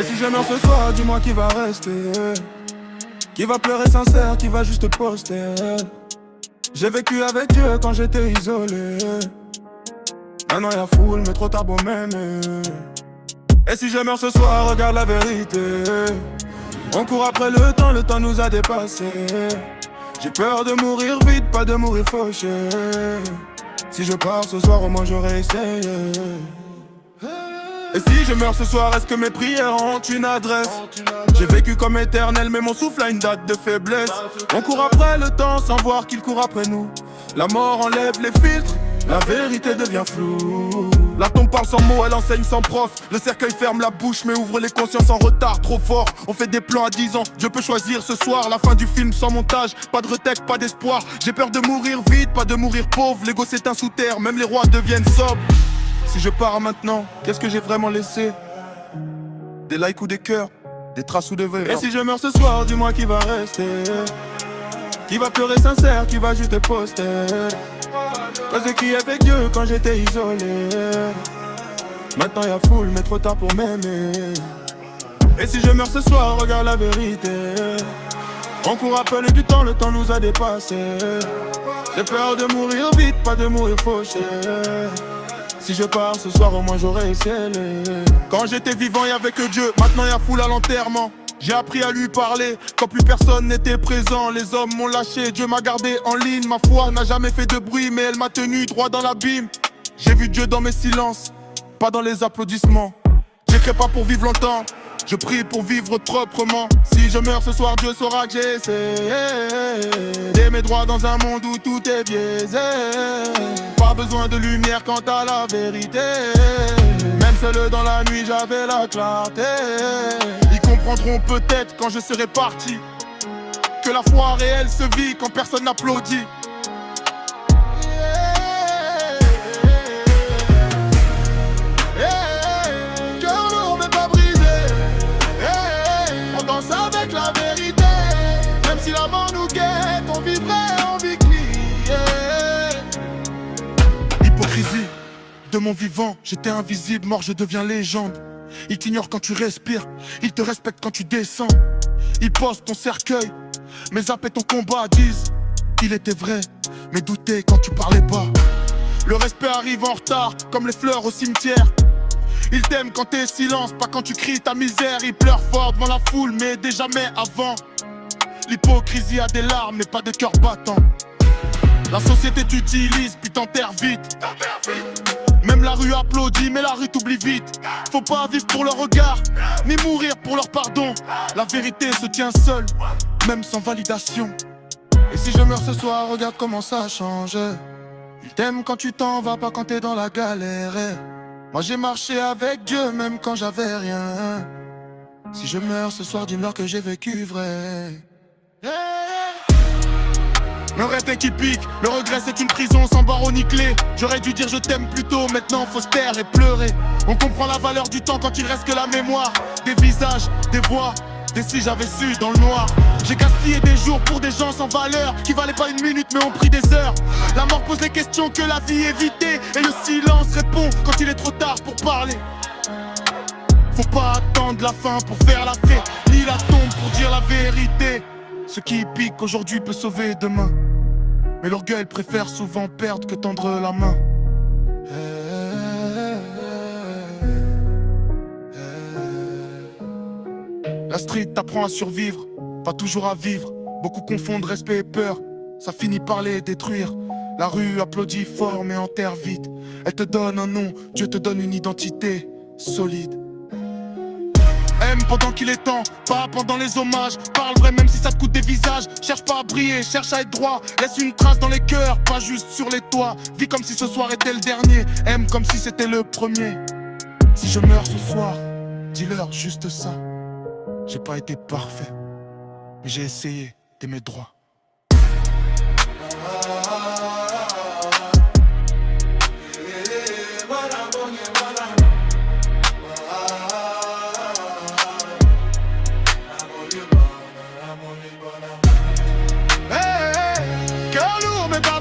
Et si je meurs ce soir, dis-moi qui va rester, qui va pleurer sincère, qui va juste poster. J'ai vécu avec Dieu quand j'étais isolé. Maintenant y'a foule, mais trop tard pour m'aimer. Et si je meurs ce soir, regarde la vérité. On court après le temps nous a dépassés. J'ai peur de mourir vite, pas de mourir fauché. Si je pars ce soir, au moins j'aurais essayé. Et si je meurs ce soir, est-ce que mes prières ont une adresse? J'ai vécu comme éternel, mais mon souffle a une date de faiblesse. On court après le temps sans voir qu'il court après nous. La mort enlève les filtres, la vérité devient floue. La tombe parle sans mots, elle enseigne sans prof. Le cercueil ferme la bouche mais ouvre les consciences en retard, trop fort. On fait des plans à 10 ans, Dieu peut choisir ce soir. La fin du film sans montage, pas de retech, pas d'espoir. J'ai peur de mourir vite, pas de mourir pauvre. L'ego s'éteint sous terre, même les rois deviennent sobres. Si je pars maintenant, qu'est-ce que j'ai vraiment laissé? Des likes ou des cœurs, des traces ou des verres. Et si je meurs ce soir, dis-moi qui va rester, qui va pleurer sincère, qui va juste poster. Parce qui avec Dieu quand j'étais isolé. Maintenant y'a foule, mais trop tard pour m'aimer. Et si je meurs ce soir, regarde la vérité. On court après du temps, le temps nous a dépassés. J'ai peur de mourir vite, pas de mourir fauché. Si je pars ce soir, au moins j'aurais essayé. Quand j'étais vivant, y'avait que Dieu, maintenant y'a foule à l'enterrement. J'ai appris à lui parler quand plus personne n'était présent. Les hommes m'ont lâché, Dieu m'a gardé en ligne. Ma foi n'a jamais fait de bruit, mais elle m'a tenu droit dans l'abîme. J'ai vu Dieu dans mes silences, pas dans les applaudissements. J'écris pas pour vivre longtemps, je prie pour vivre proprement. Si je meurs ce soir, Dieu saura que j'ai essayé d'aimer droit dans un monde où tout est biaisé. Pas besoin de lumière quant à la vérité. Même seul dans la nuit, j'avais la clarté. Ils comprendront peut-être quand je serai parti que la foi réelle se vit quand personne n'applaudit. Avec la vérité, même si la mort nous guette, on vivrait en victime. Hypocrisie de mon vivant, j'étais invisible, mort je deviens légende. Ils t'ignorent quand tu respires, ils te respectent quand tu descends. Ils posent ton cercueil, mais zappent ton combat, disent il était vrai, mais douter quand tu parlais pas. Le respect arrive en retard, comme les fleurs au cimetière. Ils t'aiment quand t'es silence, pas quand tu cries ta misère. Ils pleurent fort devant la foule, mais déjà jamais avant. L'hypocrisie a des larmes, mais pas de cœur battant. La société t'utilise, puis t'enterre vite. Même la rue applaudit, mais la rue t'oublie vite. Faut pas vivre pour leur regard, ni mourir pour leur pardon. La vérité se tient seule, même sans validation. Et si je meurs ce soir, regarde comment ça change. Ils t'aiment quand tu t'en vas, pas quand t'es dans la galère. Moi j'ai marché avec Dieu même quand j'avais rien. Si je meurs ce soir, dis-leur que j'ai vécu vrai. Le rêve est qui pique, le regret c'est une prison sans barreau ni clé. J'aurais dû dire je t'aime plus tôt, maintenant faut se taire et pleurer. On comprend la valeur du temps quand il reste que la mémoire. Des visages, des voix, des si j'avais su dans le noir. J'ai gaspillé des jours pour des gens sans valeur qui valaient pas une minute mais ont pris des heures. La mort pose les questions que la vie évitait et le silence répond quand il est trop tard pour parler. Faut pas attendre la fin pour faire la fête, ni la tombe pour dire la vérité. Ce qui pique aujourd'hui peut sauver demain, mais l'orgueil préfère souvent perdre que tendre la main. La street t'apprend à survivre, pas toujours à vivre. Beaucoup confondent respect et peur, ça finit par les détruire. La rue applaudit fort mais enterre vite. Elle te donne un nom, Dieu te donne une identité solide. Aime pendant qu'il est temps, pas pendant les hommages. Parle vrai même si ça te coûte des visages. Cherche pas à briller, cherche à être droit. Laisse une trace dans les cœurs, pas juste sur les toits. Vis comme si ce soir était le dernier, aime comme si c'était le premier. Si je meurs ce soir, dis-leur juste ça. J'ai pas été parfait, mais j'ai essayé d'aimer droit. Hey, cœur lourd mais pas